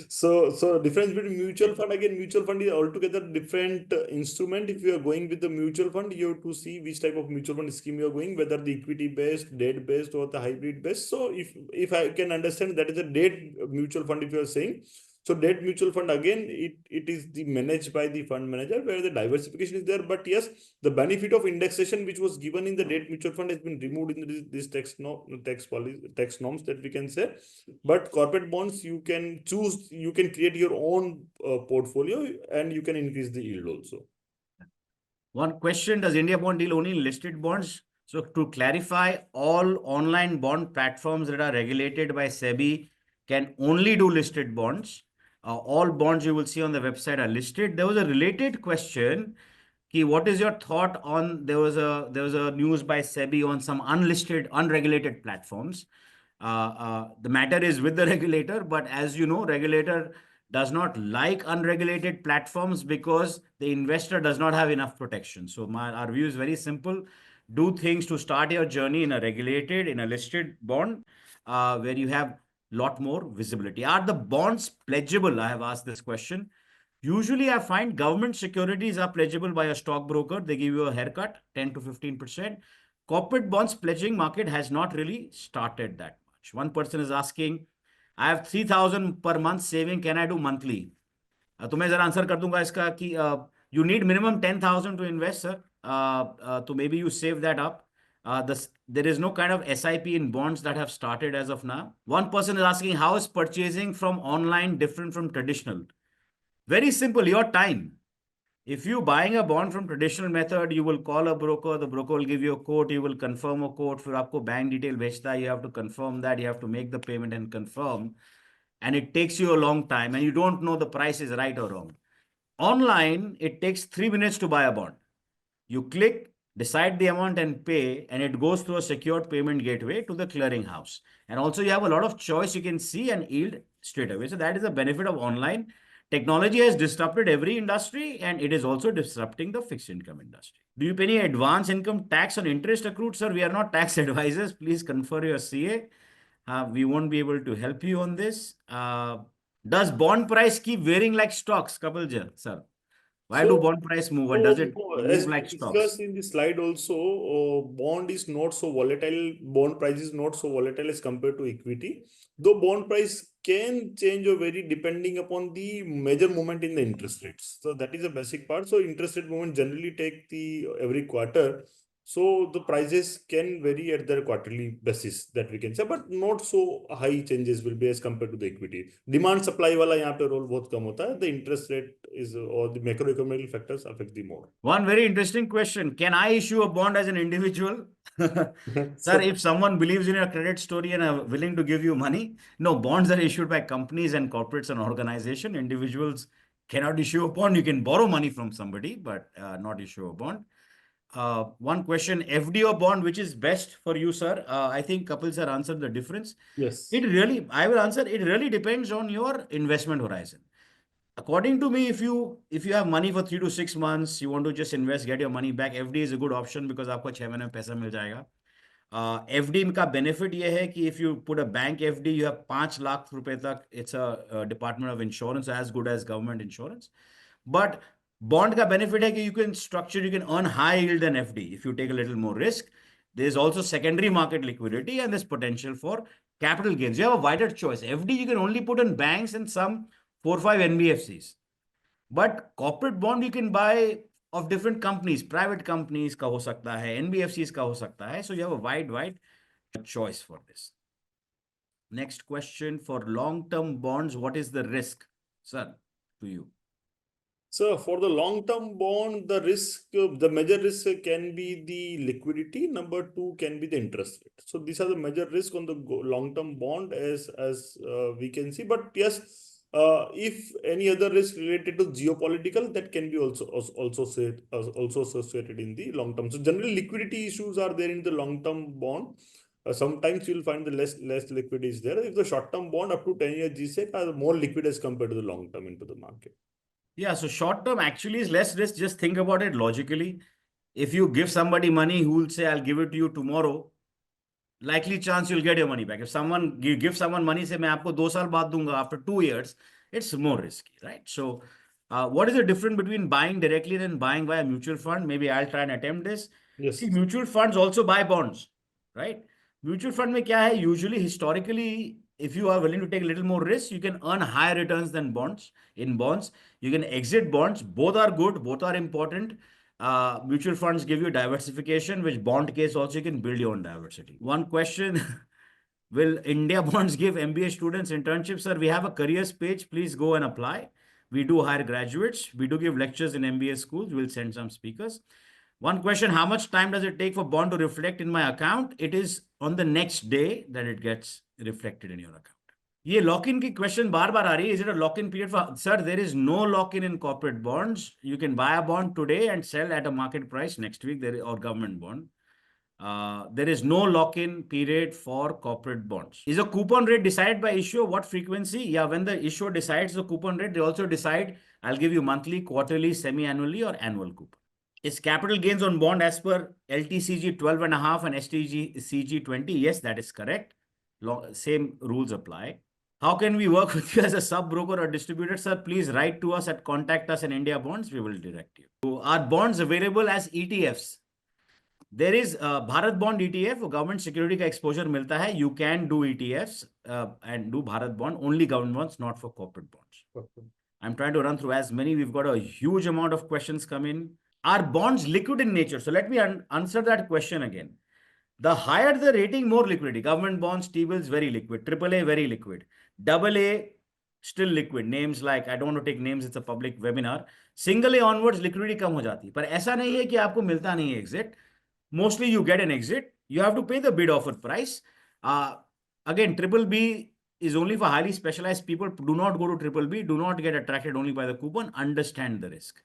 So difference between mutual fund, again, mutual fund is altogether different instrument. If you are going with the mutual fund, you have to see which type of mutual fund scheme you are going, whether the equity based, debt based, or the hybrid based. So if I can understand, that is a debt mutual fund, if you are saying. So debt mutual fund, again, it is managed by the fund manager, where the diversification is there. But yes, the benefit of indexation which was given in the debt mutual fund has been removed in this tax norms that we can say. But corporate bonds, you can choose, you can create your own portfolio, and you can increase the yield also. One question, does India Bond deal only in listed bonds? So to clarify, all online bond platforms that are regulated by SEBI can only do listed bonds. All bonds you will see on the website are listed. There was a related question. What is your thought on, there was a news by SEBI on some unlisted, unregulated platforms. The matter is with the regulator, but as you know, regulator does not like unregulated platforms because the investor does not have enough protection. So our view is very simple. Do things to start your journey in a regulated, in a listed bond, where you have lot more visibility. Are the bonds pledgeable? I have asked this question. Usually I find government securities are pledgeable by a stockbroker. They give you a haircut, 10 to 15%. Corporate bonds pledging market has not really started that much. One person is asking, I have 3,000 per month saving. Can I do monthly? तो मैं जरा answer कर दूंगा इसका कि you need minimum 10,000 to invest, sir. So maybe you save that up. There is no kind of SIP in bonds that have started as of now. One person is asking, how is purchasing from online different from traditional? Very simple, your time. If you're buying a bond from traditional method, you will call a broker, the broker will give you a quote, you will confirm a quote, फिर आपको bank detail भेजता है, you have to confirm that, you have to make the payment and confirm, and it takes you a long time, and you don't know the price is right or wrong. Online, it takes 3 minutes to buy a bond. You click, decide the amount and pay, and it goes through a secured payment gateway to the clearing house. And also you have a lot of choice, you can see and yield straight away. So that is the benefit of online. Technology has disrupted every industry, and it is also disrupting the fixed income industry. Do you pay any advance income tax on interest accrued? Sir, we are not tax advisors. Please confer your CA. We won't be able to help you on this. Does bond price keep varying like stocks, Kapil, sir? Why do bond price move, and does it As move we like stocks? discussed in the slide also, bond is not so volatile. Bond price is not so volatile as compared to equity. Though bond price can change or vary depending upon the major movement in the interest rates. So that is a basic part. So interest rate movement generally take the every quarter. So the prices can vary at their quarterly basis, that we can say, but not so high changes will be as compared to the equity. Demand supply wala यहाँ पे role बहुत कम होता है. The interest rate is or the macroeconomic factors affect the more. One very interesting question. Can I issue a bond as an individual? Sir, if someone believes in your credit story and are willing to give you money, no, bonds are issued by companies and corporates and organizations. Individuals cannot issue a bond. You can borrow money from somebody, but not issue a bond. One question, FD or bond, which is best for you, sir? I think Kapil sir answered the difference. Yes. I will answer, it really depends on your investment horizon. According to me, if you have money for 3 to 6 months, you want to just invest, get your money back, FD is a good option because आपको 6 महीने में पैसा मिल जाएगा. FD का benefit ये है कि if you put a bank FD, you have 5 lakh रुपए तक. It's a Department of Insurance, as good as government insurance. But bond का benefit है कि you can structure, you can earn high yield than FD if you take a little more risk. There's also secondary market liquidity and there's potential for capital gains. You have a wider choice. FD you can only put in banks and some 4 or 5 NBFCs. But corporate bond you can buy of different companies, private companies का हो सकता है, NBFCs का हो सकता है. So you have a wide choice for this. Next question, for long-term bonds, what is the risk, sir, to you? So for the long-term bond, the risk, the major risk can be the liquidity. Number 2 can be the interest rate. So these are the major risk on the long-term bond as we can see. But yes, if any other risk related to geopolitical, that can be also associated in the long term. So generally liquidity issues are there in the long-term bond. Sometimes you'll find the less liquidity is there. If the short-term bond up to 10-year GSEC are more liquid as compared to the long-term into the market. Yeah, so short-term actually is less risk. Just think about it logically. If you give somebody money who will say, I'll give it to you tomorrow, likely chance you'll get your money back. If you give someone money, say, मैं आपको 2 साल बाद दूंगा, after 2 years, it's more risky, right? So what is the difference between buying directly and buying via mutual fund? Maybe I'll try and attempt this. Yes. See, mutual funds also buy bonds, right? Mutual fund में क्या है? Usually, historically, if you are willing to take a little more risk, you can earn higher returns than bonds. In bonds, you can exit bonds. Both are good. Both are important. Mutual funds give you diversification, which bond case also you can build your own diversity. One question, will India Bonds give MBA students internships? Sir, we have a careers page. Please go and apply. We do hire graduates. We do give lectures in MBA schools. We'll send some speakers. One question, how much time does it take for bond to reflect in my account? It is on the next day that it gets reflected in your account. ये lock-in की question बार-बार आ रही है. Is it a lock-in period for? Sir, there is no lock-in in corporate bonds. You can buy a bond today and sell at a market price next week. Or government bond. There is no lock-in period for corporate bonds. Is a coupon rate decided by issuer? What frequency? Yeah, when the issuer decides the coupon rate, they also decide, I'll give you monthly, quarterly, semi-annually, or annual coupon. Is capital gains on bond as per LTCG 12.5 and STCG 20? Yes, that is correct. Same rules apply. How can we work with you as a sub-broker or distributor? Sir, please write to us at contact us in India Bonds. We will direct you. So are bonds available as ETFs? There is Bharat Bond ETF, government security का exposure मिलता है. You can do ETFs and do Bharat Bond, only government bonds, not for corporate bonds. Okay. I'm trying to run through as many. We've got a huge amount of questions come in. Are bonds liquid in nature? So let me answer that question again. The higher the rating, more liquidity. Government bonds, T-bills, very liquid. AAA, very liquid. AA, still liquid. Names like, I don't want to take names, it's a public webinar. Single A onwards, liquidity कम हो जाती है. पर ऐसा नहीं है कि आपको मिलता नहीं है exit. Mostly you get an exit. You have to pay the bid offer price. Again, triple B is only for highly specialized people. Do not go to triple B. Do not get attracted only by the coupon. Understand the risk.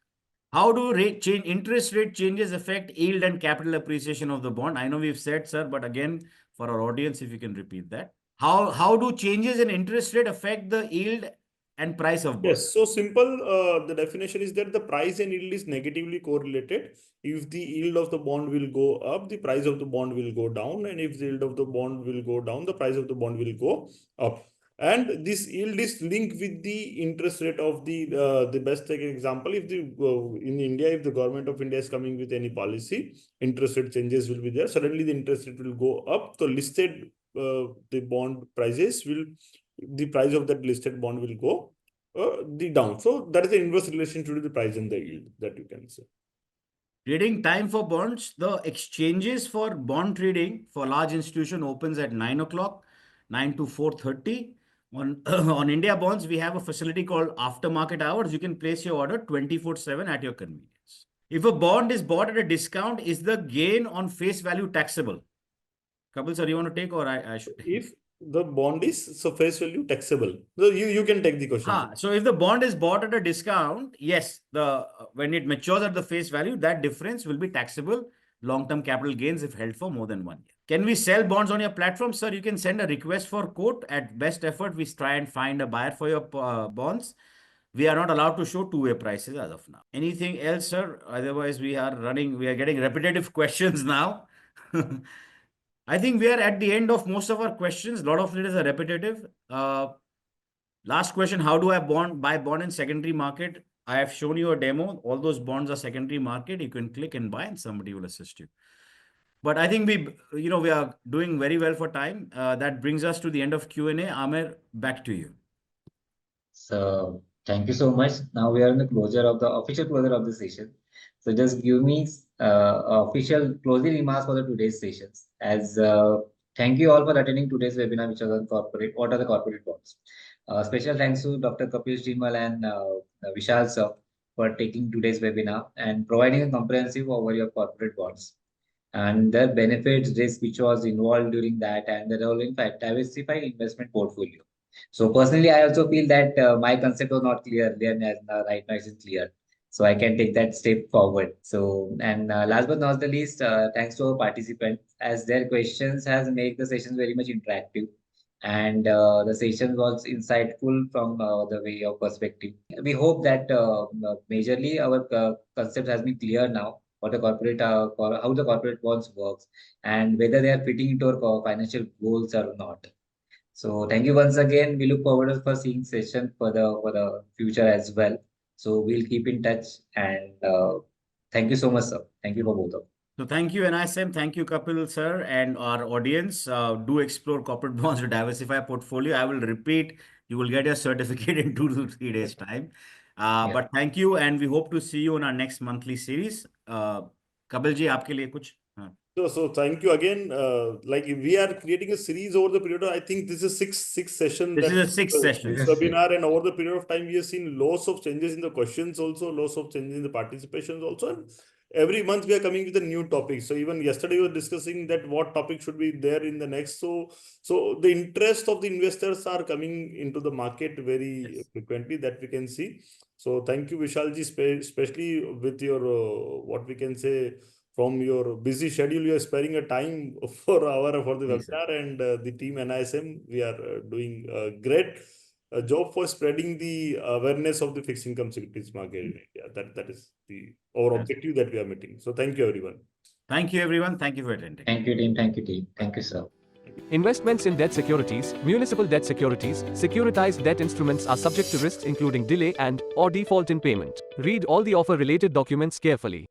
How do interest rate changes affect yield and capital appreciation of the bond? I know we've said, sir, but again, for our audience, if you can repeat that. How do changes in interest rate affect the yield and price of bond? Yes, so simple. The definition is that the price and yield is negatively correlated. If the yield of the bond will go up, the price of the bond will go down, and if the yield of the bond will go down, the price of the bond will go up. And this yield is linked with the interest rate of the best example. If in India, if the government of India is coming with any policy, interest rate changes will be there. Suddenly, the interest rate will go up. So listed the bond prices will, the price of that listed bond will go the down. So that is the inverse relation to the price and the yield that you can say. Trading time for bonds. The exchanges for bond trading for large institution opens at 9 o'clock, 9 to 4:30. On India bonds, we have a facility called aftermarket hours. You can place your order 24/7 at your convenience. If a bond is bought at a discount, is the gain on face value taxable? Kapil sir, you want to take, or I should take? If the bond is face value taxable, so you can take the question. So if the bond is bought at a discount, yes, when it matures at the face value, that difference will be taxable long-term capital gains if held for more than 1 year. Can we sell bonds on your platform? Sir, you can send a request for quote. At best effort, we try and find a buyer for your bonds. We are not allowed to show two-way prices as of now. Anything else, sir? Otherwise, we are getting repetitive questions now. I think we are at the end of most of our questions. A lot of it is repetitive. Last question, how do I buy bond in secondary market? I have shown you a demo. All those bonds are secondary market. You can click and buy and somebody will assist you. But I think we are doing very well for time. That brings us to the end of Q&A. Amer, back to you. So thank you so much. Now we are in the official closure of the session. So just give me official closing remarks for the today's sessions. Thank you all for attending today's webinar, which was on what are the corporate bonds. Special thanks to Dr. Kapil, Shrimal, and Vishal sir for taking today's webinar and providing a comprehensive overview of corporate bonds and the benefits, risk which was involved during that, and the role in diversified investment portfolio. So personally, I also feel that my concept was not clear. Right now it is clear. So I can take that step forward. So, and last but not the least, thanks to our participants, as their questions has made the sessions very much interactive. And the session was insightful from the way of perspective. We hope that majorly our concept has been clear now. For the corporate, how the corporate bonds works and whether they are fitting into our financial goals or not. So thank you once again. We look forward for seeing session for the future as well. So we'll keep in touch and thank you so much, sir. Thank you for both of you. So thank you, NISM. Thank you, Kapil, sir, and our audience. Do explore corporate bonds to diversify portfolio. I will repeat, you will get your certificate in 2 to 3 days' time. But thank you, and we hope to see you in our next monthly series. Kapil ji, aapke liye kuch? So thank you again. Like we are creating a series over the period of, I think this is sixth session. This is a sixth session. Webinar, and over the period of time, we have seen lots of changes in the questions also, lots of changes in the participations also. And every month we are coming with a new topic. So even yesterday we were discussing that what topic should be there in the next. So the interest of the investors are coming into the market very frequently, that we can see. So thank you, Vishal ji, especially with your what we can say, from your busy schedule, you are sparing a time for the webinar, and the team NISM, we are doing a great job for spreading the awareness of the fixed income securities market in India. That is our objective that we are meeting. So thank you, everyone. Thank you, everyone. Thank you for attending. Thank you, team. Thank you, team. Thank you, sir. Investments in debt securities, municipal debt securities, securitized debt instruments are subject to risks including delay and/or default in payment. Read all the offer-related documents carefully.